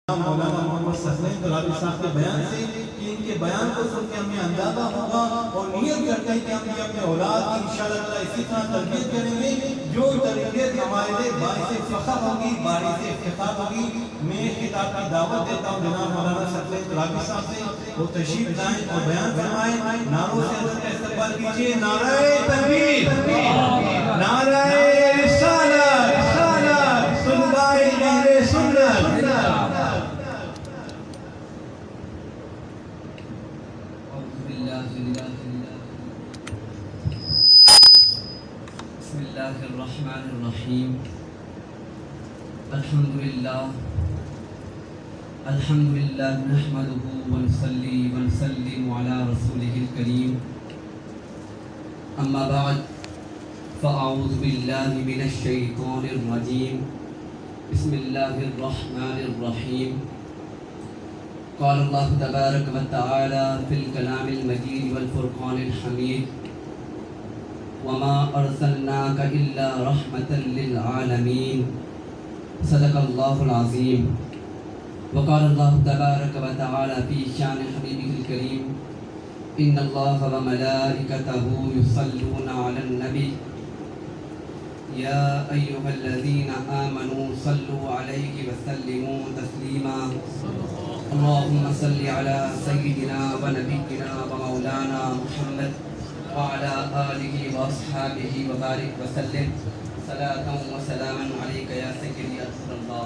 مولانا محمد سسلیم ترابی صاحب کے بیان سے کہ ان کے بیان کو سن کے ہمیں اندازہ ہوگا اور نیت کرتے ہیں کہ ہم بھی اپنے اولاد کی انشاءاللہ تعالی اسی طرح تربیت کریں گے جو تربیت ہمارے لیے باعث فخر ہوگی، باعث افتخار ہوگی۔ میں خطاب کی دعوت دیتا ہوں جناب مولانا سسلیم ترابی صاحب سے، وہ تشریف لائیں اور بیان فرمائیں۔ نعروں سے حضرت کا استقبال کیجیے۔ نعرہ تکبیر، نعرہ رسالت، صلوائے اہل سنت۔ بسم اللہ الرحمن الرحیم۔ الحمدللہ نحمدہ ونصلی ونسلم علی رسولہ الکریم، اما بعد فاعوذ باللہ من الشیطان الرجیم، بسم اللہ الرحمن الرحیم۔ قال اللہ تبارک و تعالی فی الکلام المجید والفرقان الحمید، وما ارسلناک الا رحمة للعالمین، صدق اللہ العظیم۔ وقال اللہ تبارک و تعالی فی شان حبیبہ الکریم، ان اللہ وملائکتہ یصلون علی النبی، یا ایھا الذین آمنوا صلوا علیہ وسلموا تسلیما، اللهم صل على سيدنا ونبينا ومولانا محمد وعلى آله وأصحابه وبارك وسلم صلاة وسلاما عليك يا سيدي رسول اللہ۔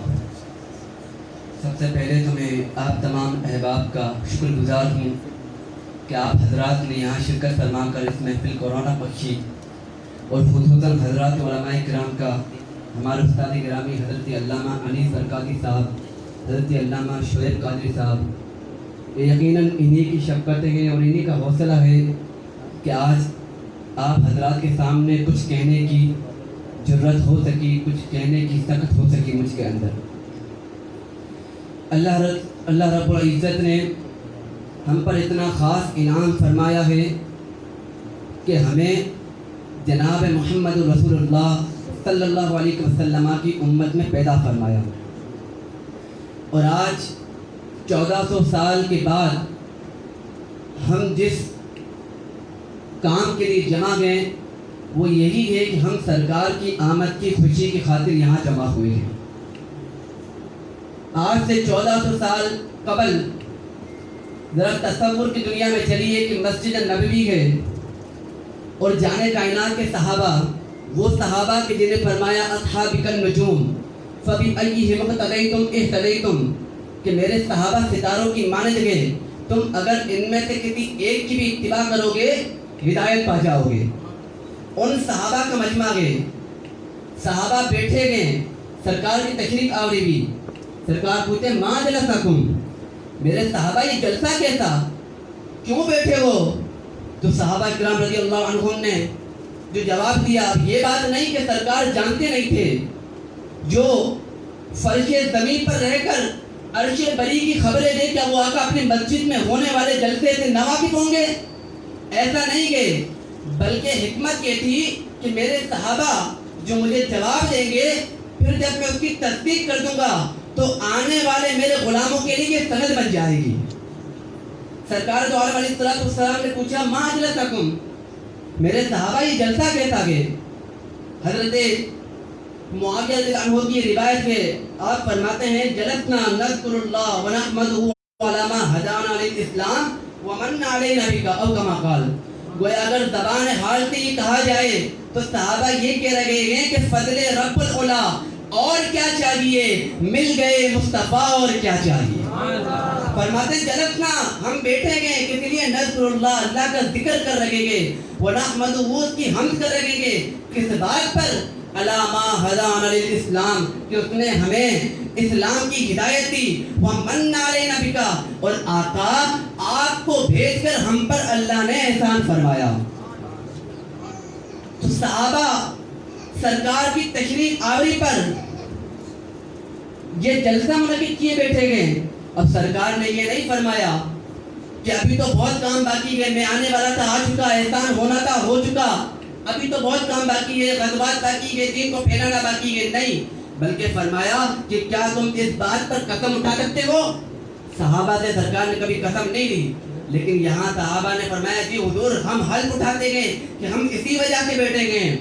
سب سے پہلے تو میں آپ تمام احباب کا شکر گزار ہوں کہ آپ حضرات نے یہاں شرکت فرما کر اس محفل کو رونق بخشی، اور خصوصاً حضرات علماء کرام کا، ہمارے استاد گرامی حضرت علامہ انیس برکاتی صاحب، حضرت علامہ شعیب قادری صاحب، یہ یقیناً انہی کی شفقت ہے اور انہی کا حوصلہ ہے کہ آج آپ حضرات کے سامنے کچھ کہنے کی جرت ہو سکی، کچھ کہنے کی طاقت ہو سکی مجھ کے اندر۔ اللہ رب العزت نے ہم پر اتنا خاص انعام فرمایا ہے کہ ہمیں جناب محمد رسول اللہ صلی اللہ علیہ وسلم کی امت میں پیدا فرمایا، اور آج 1400 سال کے بعد ہم جس کام کے لیے جمع گئے وہ یہی ہے کہ ہم سرکار کی آمد کی خوشی کی خاطر یہاں جمع ہوئے ہیں۔ آج سے 1400 سال قبل ذرا تصور کی دنیا میں چلیے کہ مسجد نبوی ہے، اور جانے کائنات کے صحابہ، وہ صحابہ کہ جنہیں فرمایا اصحابک النجوم فبأیہم اقتدیتم اہتدیتم، کہ میرے صحابہ ستاروں کی مانند گئے، تم اگر ان میں سے کسی ایک کی بھی اتباع کرو گے ہدایت پا جاؤ گے۔ ان صحابہ کا مجمع گئے، صحابہ بیٹھے گئے، سرکار کی تشریف آوری بھی، سرکار پوچھتے ما جلسکم، میرے صحابہ یہ جلسہ کیسا، کیوں بیٹھے ہو؟ تو صحابہ کرام رضی اللہ عنہم نے جو جواب دیا، اب یہ بات نہیں کہ سرکار جانتے نہیں تھے، جو فرش زمین پر رہ کر عرش بری کی خبریں دے کیا وہ آقا اپنی مسجد میں ہونے والے جلسے سے ناواقف ہوں گے؟ ایسا نہیں گئے، بلکہ حکمت یہ تھی کہ میرے صحابہ جو مجھے جواب دیں گے، پھر جب میں اس کی تصدیق کر دوں گا تو آنے والے میرے غلاموں کے لیے یہ سند بن جائے گی۔ سرکار دو عالم علیہ السلام نے پوچھا ما جلسکم، میرے صحابہ یہ جلسہ کیسا گئے؟ حضرت معاویہ رضی اللہ عنہ کی روایت ہے، آپ فرماتے ہیں جلسنا نذکر اللہ ونحمدہ علی ما ہدانا للاسلام ومن علینا بک، او کما قال۔ گویا اگر زبان حال سے یہ کہا جائے تو صحابہ یہ کہہ رہے ہیں کہ فضل رب العلا، اور کیا چاہیے، مل گئے مصطفیٰ، اور کیا چاہیے۔ فرماتے جلسنا، ہم بیٹھے گئے کس لیے، نذکر اللہ، اللہ کا ذکر کر رہے گے، ونحمدہ، اس کی حمد کر رہے گے، کس بات پر، علی ما ہدانا للاسلام، کہ اس نے ہمیں اسلام کی ہدایت دی، ومن علینا بک، اور آقا آپ کو بھیج کر ہم پر اللہ نے احسان فرمایا۔ تو صحابہ سرکار کی تشریف آوری پر یہ جلسہ منعقد کیے بیٹھے گئے۔ اب سرکار نے یہ نہیں فرمایا کہ ابھی تو بہت کام باقی ہے، میں آنے والا تھا، آ چکا، احسان ہونا تھا، ہو چکا، ابھی تو بہت کام باقی ہے، غزوات باقی ہے، دین کو پھیلانا باقی ہے، نہیں، بلکہ فرمایا کہ کیا تم اس بات پر قسم اٹھا سکتے ہو؟ صحابہ سے سرکار نے کبھی قسم نہیں لی، لیکن یہاں صحابہ نے فرمایا کہ حضور ہم حلف اٹھاتے گئے کہ ہم اسی وجہ سے بیٹھے گئے۔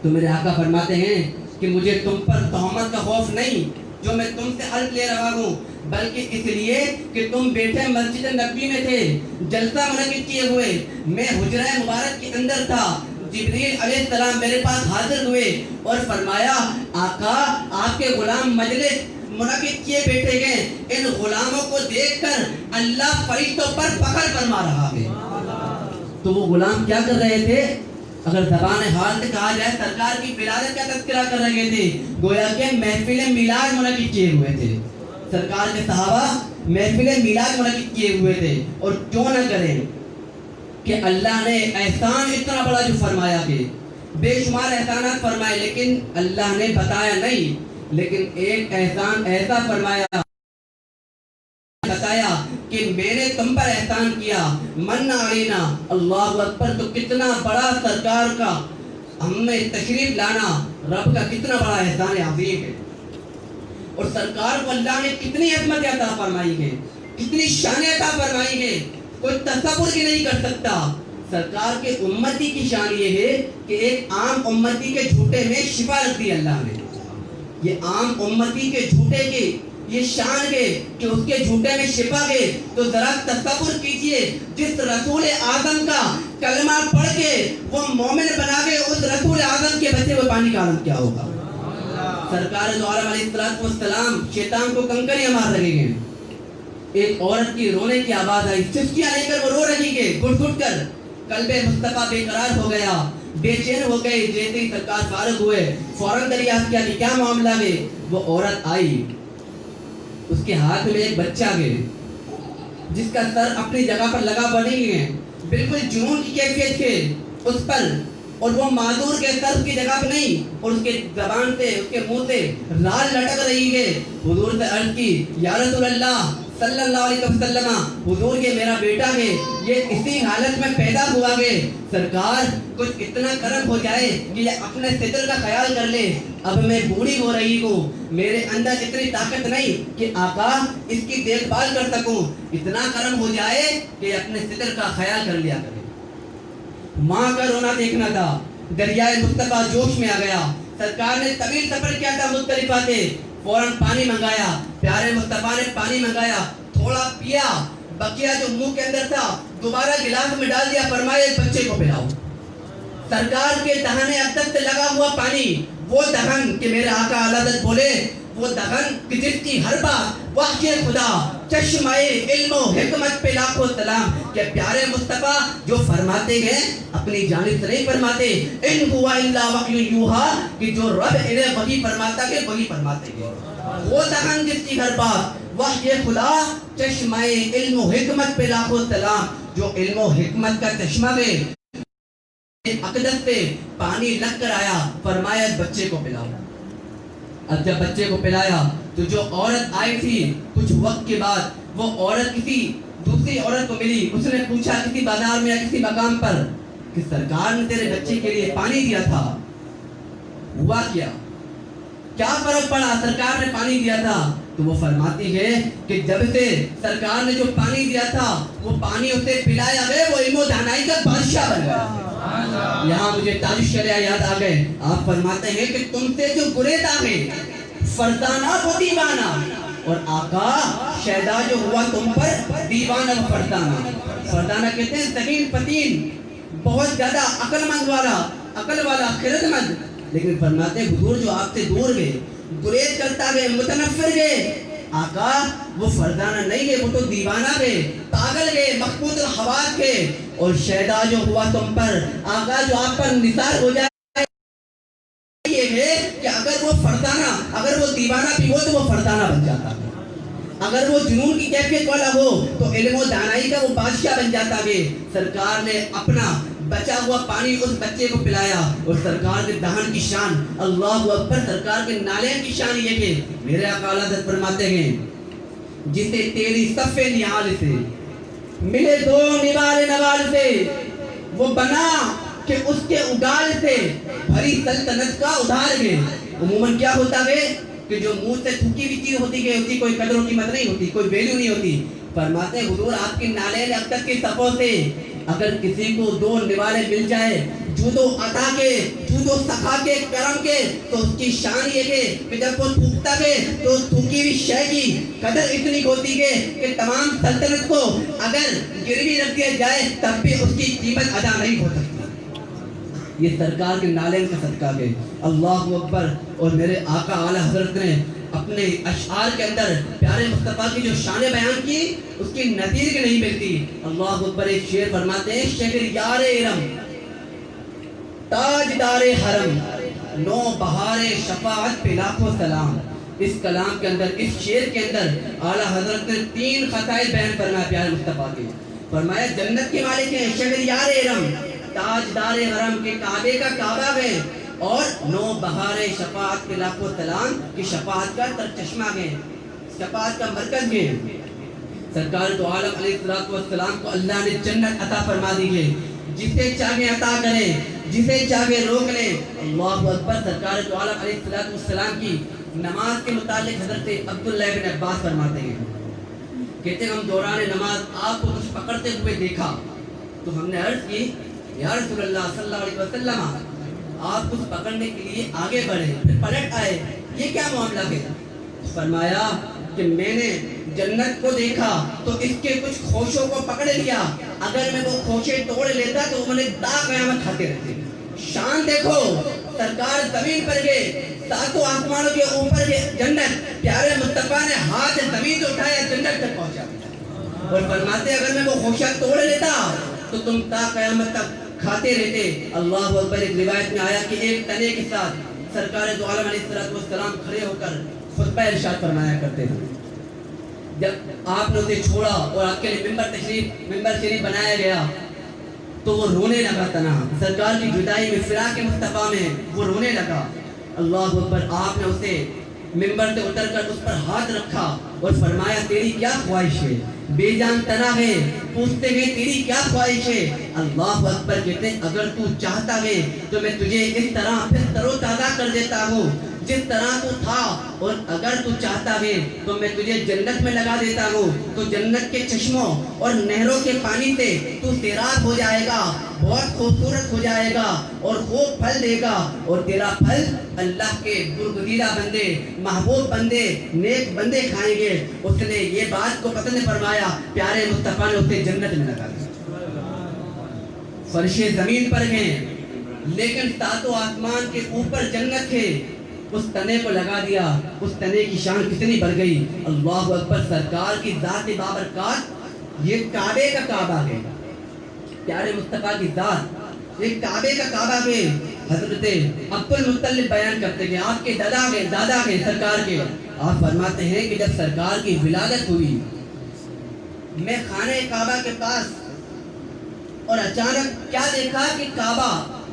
تو میرے آقا فرماتے ہیں کہ مجھے تم پر تہمت کا خوف نہیں جو میں تم سے حلف لے رہا ہوں، بلکہ اس لیے کہ تم بیٹھے مسجد نبوی میں تھے، جلسہ منعقد کیے ہوئے، میں حجرہ مبارک کے اندر تھا، جبریل علیہ السلام میرے پاس حاضر ہوئے اور فرمایا آقا آپ کے غلام مجلس منعقد کیے بیٹھے گئے، ان غلاموں کو دیکھ کر اللہ فرشتوں پر فخر فرما رہا ہے۔ تو وہ غلام کیا کر رہے تھے؟ اگر زبان حال سے کہا جائے سرکار کی ولادت کا تذکرہ کر رہے تھے، گویا کہ محفل میلاد منعقد کیے ہوئے تھے۔ سرکار کے صحابہ محفل میلاد منعقد کیے ہوئے تھے، اور کیوں نہ کریں کہ اللہ نے احسان اتنا بڑا جو فرمایا کہ بے شمار احسانات فرمائے، لیکن اللہ نے بتایا نہیں، لیکن ایک احسان ایسا فرمایا بتایا کہ میں نے تم پر احسان کیا، من علینا، اللہ اکبر۔ تو کتنا بڑا سرکار کا ہم میں تشریف لانا رب کا کتنا بڑا احسان عظیم ہے، اور سرکار کو اللہ نے کتنی عظمت عطا فرمائی ہے، کتنی شان عطا فرمائی ہے، کوئی تصور بھی نہیں کر سکتا۔ سرکار کے امتی کی شان یہ ہے کہ ایک عام امتی کے جھوٹے میں شفا رکھ دی اللہ نے۔ یہ عام امتی کے جھوٹے کی یہ شان ہے کہ اس کے جھوٹے میں شفا ہے۔ تو ذرا تصور کیجئے جس رسول اعظم کا کلمہ پڑھ کے وہ مومن بنا گئے، اس رسول اعظم کے بچے ہوئے پانی کا عالم کیا ہوگا۔ سرکار دو عالم علیہ السلام شیطان کو کنکریاں مار رہے ہیں، ایک عورت کی رونے کی آواز آئی، سسکیاں لے کر وہ رو رہی ہے گھٹ گھٹ کر، قلب مصطفیٰ بے قرار ہو گیا، بے چین ہو گئے۔ جیسے ہی سرکار فارغ ہوئے فوراً دریافت کیا کہ کیا معاملہ ہے۔ وہ عورت آئی، اس کے ہاتھ میں ایک بچہ ہے جس کا سر اپنی جگہ پر لگا ہوا نہیں ہے، بالکل جنون کی کیفیت ہے اس پر، اور وہ معذور کے سر کی جگہ پہ نہیں، اور اس کے زبان سے اس کے منہ سے لال لٹک رہی ہے۔ حضور سے عرض کی یا رسول اللہ صلی اللہ علیہ وسلم، حضور یہ میرا بیٹا ہے، یہ اسی حالت میں پیدا ہوا ہے، سرکار کچھ اتنا کرم ہو جائے کہ یہ اپنے ستر کا خیال کر لے، اب میں بوڑھی ہو رہی ہوں، میرے اندر اتنی طاقت نہیں کہ آقا اس کی دیکھ بھال کر سکوں، اتنا کرم ہو جائے کہ اپنے ستر کا خیال کر لیا کرے۔ ماں کا رونا دیکھنا تھا، دریائے مصطفیٰ جوش میں آ گیا۔ سرکار نے طویل سفر کیا تھا مزدلفہ سے، فوراً پانی منگایا، پیارے مصطفیٰ نے پانی منگایا، تھوڑا پیا، بقیہ جو منہ کے اندر تھا دوبارہ گلاس میں ڈال دیا، فرمایا اس بچے کو پلاؤ۔ سرکار کے دہنے اقدس سے لگا ہوا پانی، وہ دہن کہ میرے آقا اعلیٰ بولے، وہ دہن کہ جس کی ہر بات وحی خدا، چشمہ علم و حکمت پہ لاکھوں سلام، کہ پیارے مصطفیٰ جو فرماتے ہیں اپنی جانب سے نہیں فرماتے، ان ہوا الا وحی یوحا، کہ جو رب انہیں وحی فرماتا ہے وہی فرماتے ہیں۔ وہ دہن جس کی ہر بات وحی خدا، چشمہ علم و حکمت پہ لاکھوں سلام، جو علم و حکمت کا چشمہ ہے، اقدس سے پانی لگ کر آیا، فرمایا بچے کو پلاؤ۔ اب جب بچے کو پلایا تو جو عورت آئی تھی کچھ وقت کے بعد وہ عورت کسی دوسری عورت کو ملی، اس نے پوچھا کسی بازار میں یا کسی مقام پر کہ سرکار نے تیرے بچے کے لیے پانی دیا تھا، ہوا کیا فرق پڑا؟ سرکار نے پانی دیا تھا۔ تو وہ فرماتی ہے کہ جب سے سرکار نے جو پانی دیا تھا وہ پانی اسے پلایا گئے، وہ علم و دانائی کا بادشاہ بن گیا۔ یہاں مجھے تاج الشریعہ یاد آ گئے، آپ فرماتے ہیں کہ تم سے جو گریز آگے فردانہ وہ دیوانہ، اور آقا شیدا جو ہوا تم پر دیوانہ و فردانہ۔ فردانہ کہتے ہیں ذہین فتین، بہت زیادہ عقل مند والا، عقل والا، خرد مند، لیکن فرماتے ہیں حضور جو آپ سے دور گئے، گریز کرتا گئے، متنفر گئے، آقا وہ فردانہ نہیں گئے، وہ تو دیوانہ گئے، پاگل گئے، مخبوط الحواس گئے، اور شیدا جو ہوا تم پر، آقا جو آپ پر نثار ہو جائے یہ ہے کہ اگر وہ فردانہ، اگر وہ دیوانہ بھی ہو تو وہ فردانہ بن جاتا ہے، اگر وہ جنون کی کیفیت والا ہو تو علم و دانائی کا وہ بادشاہ بن جاتا ہے۔ سرکار نے اپنا بچا ہوا پانی اس بچے کو پلایا، اور سرکار کے دہن کی شان، اللہ اکبر، سرکار کے نالے کی شان یہ کہ میرے آقا اعلیٰ فرماتے ہیں جسے تیری صف نیال سے ملے دو نوال نوال سے، وہ بنا کہ اس کے اگال سے بھری سلطنت کا ادھار ہے، عموماً کیا ہوتا ہے کہ جو منہ سے تھوکی ہوئی چیز ہوتی ہے اس کی کوئی قدر و قیمت نہیں ہوتی, کوئی ویلیو نہیں ہوتی. فرماتے ہیں حضور آپ کی نالین اقدس کی صفوں سے اگر کسی کو 2 نوالے مل جائے جود و عطا کے, جود و سخا کے, کرم کے, تو اس کی شان یہ ہے کہ جب وہ تھوکتا ہے تو اس تھوکی ہوئی شے کی قدر اتنی ہوتی ہے کہ تمام سلطنت کو اگر گروی رکھ دیا جائے تب بھی اس کی قیمت ادا نہیں ہو سکتی. یہ سرکار کے نالین کا صدقہ ہے. اللہ اکبر. اور میرے آقا اعلیٰ حضرت نے اپنے اشعار کے اندر پیارے مصطفیٰ کی جو شان بیان کی اس کی نظیر کی نہیں ملتی. اللہ اکبر. ایک شعر فرماتے ہیں شہریار ارم تاجدار حرم نو بہار شفاعت پہ لاکھوں سلام. اس کلام کے اندر, اس شعر کے اندر اعلیٰ حضرت نے 3 خصائص بیان فرمایا پیارے مصطفیٰ کے. فرمایا جنت کے مالک ہیں, شہریار ارم, تاجدار حرم کے کعبے کا کعبہ ہے, اور نو بہار شفاعت کے لاکھوں سلام کی شفاعت کا سرچشمہ ہے, شفاعت کا مرکز ہے. سرکار تو عالم علیہ السلام کو اللہ نے جنت عطا فرما دی ہے. جسے چاہے عطا کرے, جسے چاہے روک لے. اللہ اکبر. سرکار تو عالم علیہ السلام کی نماز کے متعلق حضرت عبداللہ ابن عباس فرماتے ہیں, کہتے ہیں ہم دوران نماز آپ کو کچھ پکڑتے ہوئے دیکھا تو ہم نے عرض کی یا رسول اللہ صلی اللہ علیہ وسلم آپ کچھ پکڑنے کے لیے آگے بڑھے پھر پلٹ آئے, یہ کیا معاملہ ہے؟ فرمایا کہ میں نے جنت کو دیکھا تو اس کے کچھ خوشوں کو پکڑ لیا, اگر میں وہ خوشے توڑ لیتا تو وہ مجھے تا قیامت کھاتے رہتے. شان دیکھو, سرکار زمین پر گئے, 7 آسمانوں کے اوپر گئے جنت, پیارے مصطفیٰ نے ہاتھ زمین سے اٹھایا جنت تک پہنچا, اور فرماتے اگر میں وہ خوشہ توڑ لیتا تو تم تا قیامت تک کھاتے رہتے. اللہ اکبر. ایک روایت میں آیا کہ ایک تنے کے ساتھ سرکار دو عالم علیہ السلام کھڑے ہو کر خطبہ ارشاد فرمایا کرتے تھے. جب آپ نے اسے چھوڑا اور آپ کے لیے ممبر شریف بنایا گیا تو وہ رونے لگا. تنہا سرکار کی جدائی میں, فراق مصطفیٰ میں وہ رونے لگا. اللہ اکبر. آپ نے اسے ممبر سے اتر کر اس پر ہاتھ رکھا اور فرمایا تیری کیا خواہش ہے؟ بے جان تنا ہے, پوچھتے ہیں تیری کیا خواہش ہے؟ اللہ اکبر. کہتے ہیں اگر تو چاہتا ہے تو میں تجھے اس طرح پھر تر و تازہ کر دیتا ہوں جس طرح تو تھا, اور اگر تو چاہتا ہے تو میں تجھے جنت میں لگا دیتا ہوں تو جنت کے چشموں اور نہروں کے پانی سے تو سیراب ہو جائے گا, بہت خوبصورت ہو جائے گا اور خوب پھل دے گا, اور تیرا پھل اللہ کے برگزیدہ بندے, محبوب بندے, نیک بندے کھائیں گے. اس نے یہ بات کو پسند فرمایا, پیارے مصطفیٰ نے اسے جنت میں لگا دیا. فرش زمین پر ہیں لیکن 7 آسمان کے اوپر جنت ہے, اس تنے کو لگا دیا. اس تنے کی شان کتنی بڑھ گئی. اللہ اکبر. سرکار کی ذات بابرکات, یہ کعبے کا کعبہ ہے, پیارے مصطفیٰ کی ذات یہ کعبے کا کعبہ ہے. حضرت عبد المطلب بیان کرتے ہیں, آپ کے دادا کے سرکار کے, آپ فرماتے ہیں کہ جب سرکار کی ولادت ہوئی میں خانہ کعبہ کے پاس, اور اچانک کیا دیکھا کہ کعبہ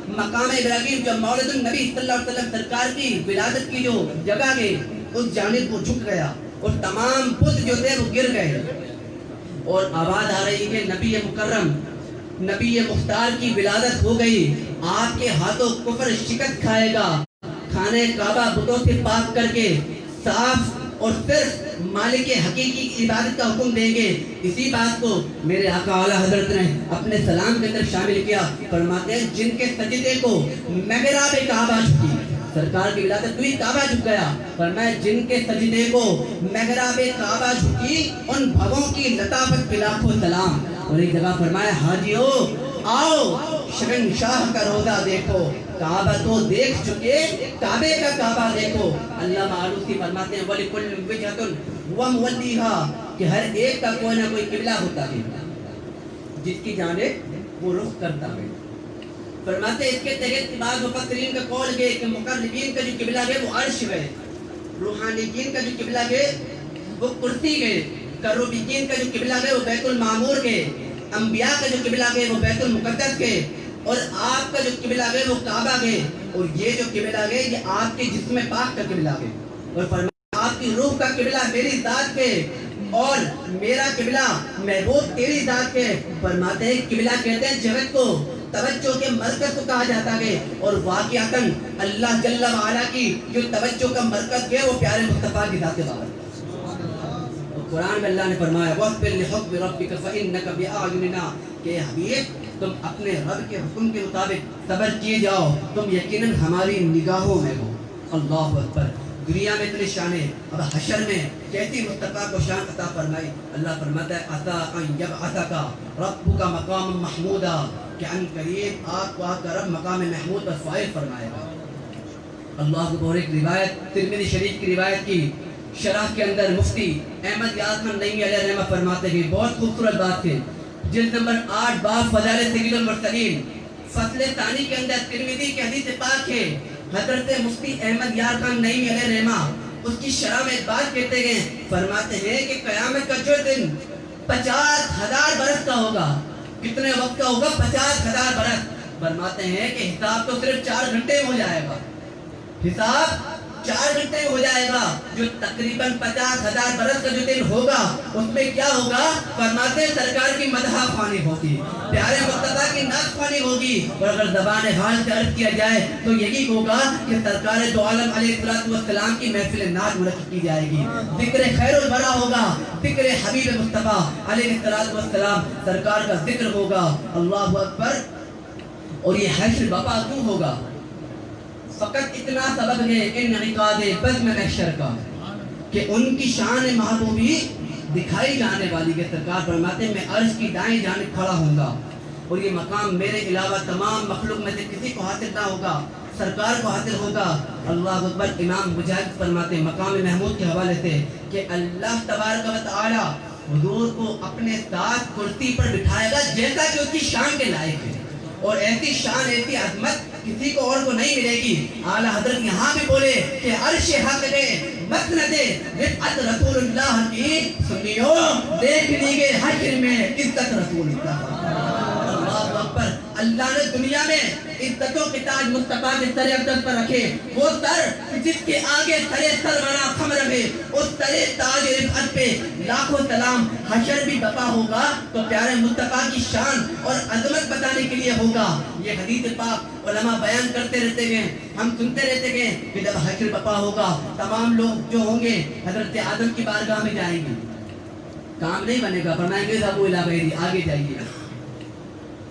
مقام ابراہیم جو مولد النبی صلی اللہ علیہ وسلم سرکار کی ولادت کی جو جگہ ہے اس جانب وہ جھک گیا اور تمام بت جو تھے وہ گر گئے, اور آواز آ رہی ہے نبی مکرم, نبی مختار کی ولادت ہو گئی, آپ کے ہاتھوں کفر شکست کھائے گا. خانہ کعبہ بتوں سے پاک کر کے صاف اور صرف مالک حقیقی عبادت کا حکم دیں گے. اسی بات کو میرے آقا اعلیٰ حضرت نے اپنے سلام کے اندر شامل کیا. فرماتے ہیں جن کے سجدے کو محراب کعبہ جھکی, سرکار کی ولادت ہوئی کعبہ جھک گیا. فرمایا جن کے سجدے کو محراب کعبہ جھکی ان بھووں کی لطافت پہ لاکھوں سلام. اور ایک جگہ فرمایا حاجیو آؤ شہنشاہ کا روزہ دیکھو, کعبہ تو دیکھ چکے, کعبے کا کعبہ دیکھو. علامہ آلوسی فرماتے ہیں وَلِكُلٍّ وِجْهَةٌ وَمُوَلِّيهَا, کہ ہر ایک کا کوئی نہ کوئی قبلہ ہوتا ہے جس کی جانب وہ رخ کرتا ہے. فرماتے ہیں اس کے تحت بعض مفسرین کا قول ہے کہ مقربین کا جو قبلہ ہے وہ عرش ہے, روحانیین کا جو قبلہ ہے وہ کرسی ہے, کروبیین کا جو قبلہ ہے وہ بیت المعمور ہے, انبیاء کا جو قبلہ ہے وہ بیت المقدس ہے, اور آپ کا جو قبلہ ہے وہ کعبہ ہے, اور یہ جو قبلہ ہے یہ آپ کے جسم پاک کا قبلہ ہے. اور فرمایا آپ کی روح کا قبلہ میری ذات ہے اور میرا قبلہ محبوب تیری ذات ہے. فرماتے ہیں قبلہ کہتے ہیں جگت کو توجہ کے مرکز کو کہا جاتا ہے اور واقعتاً اللہ جل وعلا کی جو توجہ کا مرکز ہے وہ پیارے مصطفیٰ کی ذات بابرکت۔ قرآن میں اللہ نے فرمایا وَاصْبِرْ لِحُكْمِ رَبِّكَ فَإِنَّكَ بِأَعْيُنِنَا کہ حبیب تم اپنے رب کے حکم کے مطابق صبر کیے جاؤ، تم یقیناً ہماری نگاہوں میں ہو۔ اللہ اکبر، دنیا میں اتنی شانیں، اب حشر میں کیسی مصطفیٰ کو شان عطا فرمائی۔ اللہ فرماتا ہے عَسَىٰ أَن يَبْعَثَكَ رَبُّكَ مَقَامًا مَحْمُودًا کہ ان قریب آپ کو آپ کا رب مقام محمود پر فائز فرمائے گا۔ اللہ کو اور ایک روایت ترمذی شریف کی روایت کی شرح کے اندر مفتی احمد یاد خان نعیمی علیہ رحمہ فرماتے ہیں بہت خوبصورت بات ہے، جلد نمبر 8 باب فضائل سید المرسلین فصل ثانی کے اندر ترمذی کی حدیث پاک ہے۔ حضرت مفتی احمد یاد خان نعیمی علیہ رحمہ اس کی شرح میں ایک بات کہتے ہیں، فرماتے ہیں کہ قیامت کا جو دن 50,000 برس کا ہوگا، کتنے وقت کا ہوگا؟ 50,000 برس۔ فرماتے ہیں کہ حساب تو صرف 4 گھنٹے میں ہو جائے گا، حساب 4 گھنٹے میں ہو جائے گا، جو تقریباً 50,000 برس کا جو دن ہوگا اس میں کیا ہوگا؟ فرماتے ہیں سرکار کی مدح خوانی ہوگی، پیارے مصطفیٰ کی نعت خوانی ہوگی، اور اگر زبان حال سے عرض کیا جائے تو یہی ہوگا کہ سرکار دو عالم علیہ السلام کی محفل نعت منعقد کی جائے گی، ذکر خیر البرا ہوگا، ذکر حبیب مصطفیٰ علیہ السلام سرکار کا ذکر ہوگا۔ اللہ اکبر، اور یہ حشر بپا کیوں ہوگا؟ فقط اتنا سبب ہے انعقاد بزم محشر کا کہ ان کی شان محبوبی دکھائی جانے والی ہے۔ سرکار فرماتے ہیں میں عرش کی دائیں جانب کھڑا ہوں گا اور یہ مقام میرے علاوہ تمام مخلوق میں سے کسی کو حاصل نہ ہوگا، سرکار کو حاصل ہوگا۔ اللہ اکبر، امام مجاہد فرماتے ہیں مقام محمود کے حوالے سے کہ اللہ تبارک و تعالی حضور کو اپنے ساتھ کرسی پر بٹھائے گا جیسا کہ اس کی شان کے لائق ہے، اور ایسی شان ایسی عظمت کسی کو اور کو نہیں ملے گی۔ اعلیٰ حضرت یہاں بھی بولے کہ عرش حق دے مسند رفعت رسول اللہ کی سنیو دیکھ لیجیے حشر میں عزت رسول اللہ۔ اللہ اکبر، اللہ نے دنیا میں عزتوں کے تاج مصطفیٰ کے سر اقدس پر رکھے، وہ سر جس کے آگے سرے سرورا خمر ہے، اس سرے تاج رفعت پہ لاکھوں سلام۔ حشر بھی بپا ہوگا تو پیارے مصطفیٰ کی شان اور عظمت بتانے کے لیے ہوگا۔ یہ حدیث پاک علماء بیان کرتے رہتے گئے، ہم سنتے رہتے گئے کہ جب حشر بپا ہوگا تمام لوگ جو ہوں گے حضرت آدم کی بارگاہ میں جائیں گے، کام نہیں بنے گا، فرمائیں گے ذابو الی غیری، آگے جائیے۔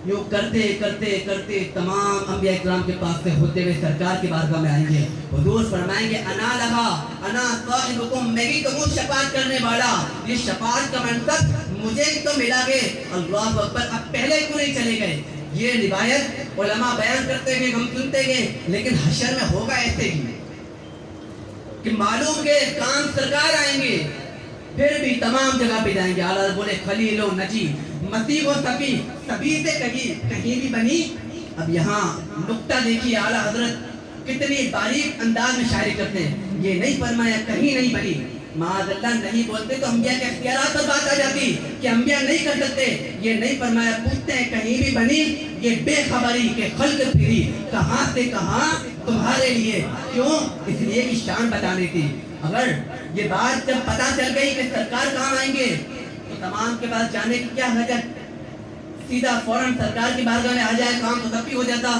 یوں کرتے کرتے کرتے تمام انبیاء اکرام کے پاس سے ہوتے ہوئے سرکار کی بارگاہ میں آئیں گے، حضور فرمائیں گے انا لہا انا صاحبکم، میں ہی تو ہوں شفاعت کرنے والا، یہ شفاعت کا منصب مجھے ہی تو ملا گے۔ اللہ اکبر، اب پہلے کیوں نہیں چلے گئے؟ یہ روایت علماء بیان کرتے گئے، ہم سنتے گئے، لیکن حشر میں ہوگا ایسے ہی کہ معلوم کہ کام سرکار آئیں گے، پھر بھی تمام جگہ پہ جائیں گے۔ اعلیٰ بولے خلیل و نجی، مسیح و صفی، سبھی سے کہیں بھی بنی۔ اب یہاں نقطہ دیکھیے، اعلیٰ حضرت کتنی باریک انداز میں شاعری کرتے ہیں۔ یہ نہیں فرمایا کہیں نہیں بنی، معاذ اللہ نہیں بولتے تو انبیاء کے اختیارات پر بات آ جاتی کہ انبیاء نہیں کر سکتے۔ یہ نہیں فرمایا، پوچھتے ہیں کہیں بھی بنی، یہ بے خبری کہ خلق پھری کہاں سے کہاں تمہارے لیے، کیوں؟ اس لیے کہ شان بتانے تھی۔ اگر یہ بات جب پتہ چل گئی کہ سرکار کہاں آئیں گے تو تمام کے پاس جانے کی کیا حاجت، سیدھا فوراً سرکار کی بارگاہ میں آ جائے، کام تو تب بھی ہو جاتا۔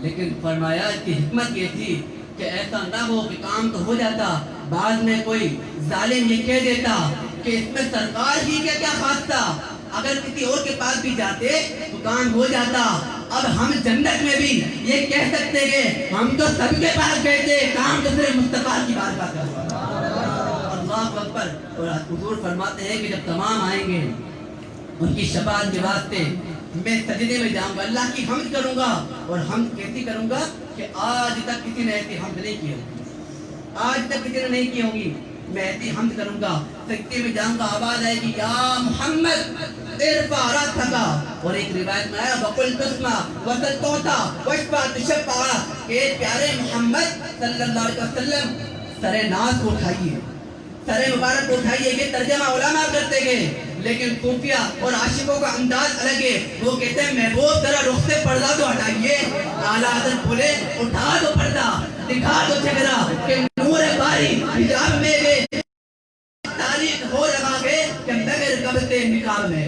لیکن فرمایا کہ حکمت یہ تھی کہ ایسا نہ ہو کہ کام تو ہو جاتا، بعد میں کوئی ظالم یہ کہہ دیتا کہ اس میں سرکار ہی کا کیا خاص تھا، اگر کسی اور کے پاس بھی جاتے تو کام ہو جاتا۔ اب ہم جنت میں بھی یہ کہہ سکتے ہیں ہم تو سب کے پاس گئے تھے، کام تو صرف مصطفیٰ کی بارگاہ کا ہوا۔ اللہ اکبر، اور حضور فرماتے ہیں کہ جب تمام آئیں گے ان کی شفاعت کے واسطے میں سجدے میں جاؤں گا، اللہ کی حمد کروں گا، اور حمد کیسی کروں گا کہ آج تک کسی نے ایسی حمد نہیں کی ہوگی، آج تک کسی نے نہیں کی ہوگی، میں ایسی حمد کروں گا، سجدے میں جاؤں گا، آواز آئے گی یا محمد ارفع رأسک، اور ایک روایت میں آیا وقل تسمع وصل توتا واشفع تشفع، کہ پیارے محمد صلی اللہ علیہ وسلم سر ناز کو اٹھائیے، سر مبارک کو اٹھائیے۔ یہ ترجمہ علماء کرتے گئے، لیکن صوفیہ اور عاشقوں کا انداز الگ ہے، وہ کہتے ہیں محبوب ذرا رخ سے پردہ تو ہٹائیے۔ اعلیٰ حضرت بولے اٹھا دو پردہ، دکھا دو چہرہ کہ نور باری حجاب میں گئے، تاریخ ہو رہا ہے کہ بغیر قبض نقاب میں۔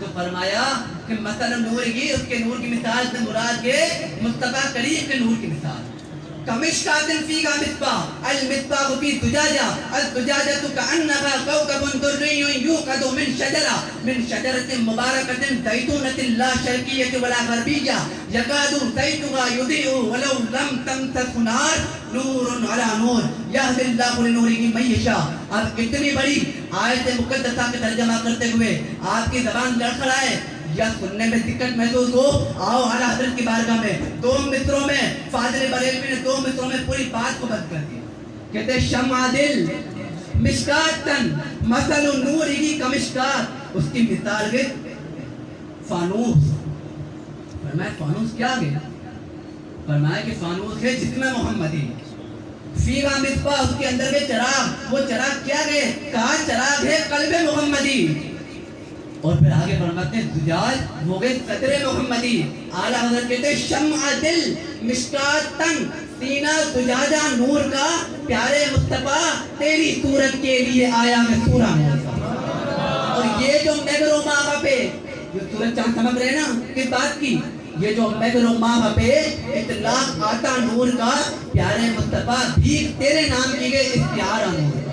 تو فرمایا کہ مثلا نور کی اس کے نور کی مثال سے مراد کے مصطفیٰ کریم کے نور کی مثال كمشكاة فيها مصباح المصباح في زجاجة الزجاجة كأنها كوكب دري يوقد من شجرة مباركة زيتونة لا شرقية ولا غربية يكاد زيتها يضيء ولو لم تمسسه نار نور على نور يهدي الله لنوره من يشاء. اب اتنی بڑی آیت مقدسہ کا ترجمہ کرتے ہوئے آپ کی زبان لڑکھڑائے یا سننے میں دقت محسوس ہو، آؤ اعلی حضرت کی بارگاہ میں دو مصروں میں فاضل بریلوی نے 2 مصروں میں پوری بات کو بند کر دیا. کہتے شمع دل مشکاتن مثل نوری کمشکات، اس کی مثال ہے فانوس. فرمایا فانوس کیا ہے؟ فرمایا کہ فانوس ہے جسم محمدی. فیہا مصباح، اس کے اندر میں چراغ، وہ چراغ کیا ہے؟ کہا چراغ ہے قلب محمدی. اور پھر آگے فرماتے ہیں زجاج وہ گئے صدر محمدی. اعلیٰ حضرت کہتے ہیں شمع دل مشکاتن، سینہ زجاجہ نور کا، پیارے مصطفیٰ تیری صورت کے لیے آیا میں سورہ نور کا. اور یہ جو مگر و ماہ پہ جو سورج چاند سمجھ رہے نا کس بات کی، یہ جو مگر و ماہ پہ اطلاق آتا نور کا، پیارے مصطفیٰ بھیک تیرے نام کی گئے اس پیارا نور.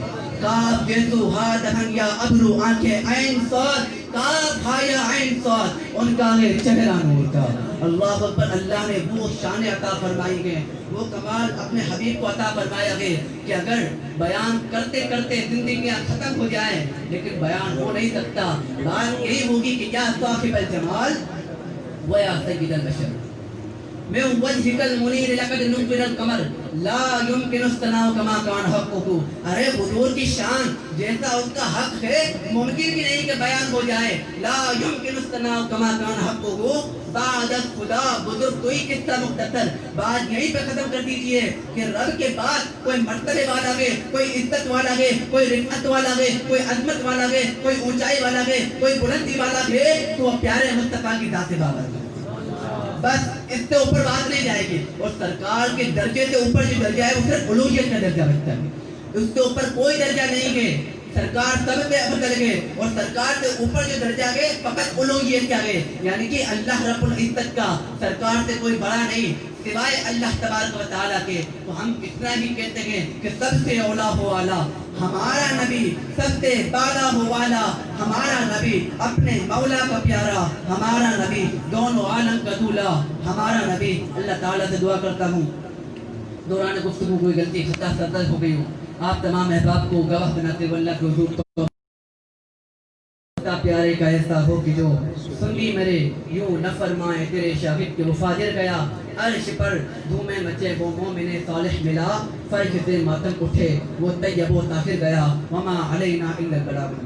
کاف گردو ہا دہن یا ابرو آنکھیں عین صاد، کاف ہا یا عین صاد، ان کا ہے چہرہ نور کا. اللہ اکبر. اللہ نے وہ شان عطا فرمائی ہے، وہ کمال اپنے حبیب کو عطا فرمایا ہے کہ اگر بیان کرتے کرتے زندگیاں ختم ہو جائیں لیکن بیان ہو نہیں سکتا. بات یہی ہوگی کہ یا صاحب الجمال و یا سید البشر من وجهك المنیر لقد نور القمر لا يمكن استناء كما كان حقه. ارے حضور کی شان جیسا اس کا حق ہے ممکن بھی نہیں کہ بیان ہو جائے. لا يمكن استناء كما كان حقه. بعد خدا بزرگ کوئی قصہ مختصر بات یہیں پہ ختم کر دیجئے کہ رب کے بعد کوئی مرتبے والا ہے، کوئی عزت والا ہے، کوئی رفعت والا ہے، کوئی عظمت والا ہے، کوئی اونچائی والا ہے، کوئی بلندی والا ہے تو وہ پیارے مصطفیٰ کی ذات بابر ہے. بس اس سے اوپر بات نہیں جائے گی. اور سرکار کے درجے سے اوپر جو درجہ ہے وہ صرف الوہیت کا درجہ بچتا ہے، اس سے اوپر کوئی درجہ نہیں ہے. سرکار سب سے افضل ہے اور سرکار سے اوپر جو درجہ ہے فقط الوہیت کا ہے، یعنی کہ اللہ رب العزت کا سرکار سے کوئی بڑا نہیں سوائے اللہ تبارک و تعالیٰ کے. تو ہم اتنا ہی کہتے ہیں کہ سب سے اولا ہو اعلیٰ ہمارا نبی، سب سے بالا ہو والا ہمارا نبی، اپنے مولا کا پیارا ہمارا نبی، دونوں عالم کا دولا ہمارا نبی. اللہ تعالیٰ سے دعا کرتا ہوں دوران گفتگو کوئی غلطی خطا سرزد ہو گئی ہو، آپ تمام احباب کو گواہ بناتے ہوئے اللہ کے حضور تو پیارے کا ایسا ہو کہ جو سنی میرے یوں نہ فرمائے تیرے شاہد کے وہ فاجر گیا. عرش پر دھومیں مچے وہ مومن صالح ملا، فرش سے ماتم اٹھے وہ طیب و طاہر گیا. وما علینا الا البلاغ.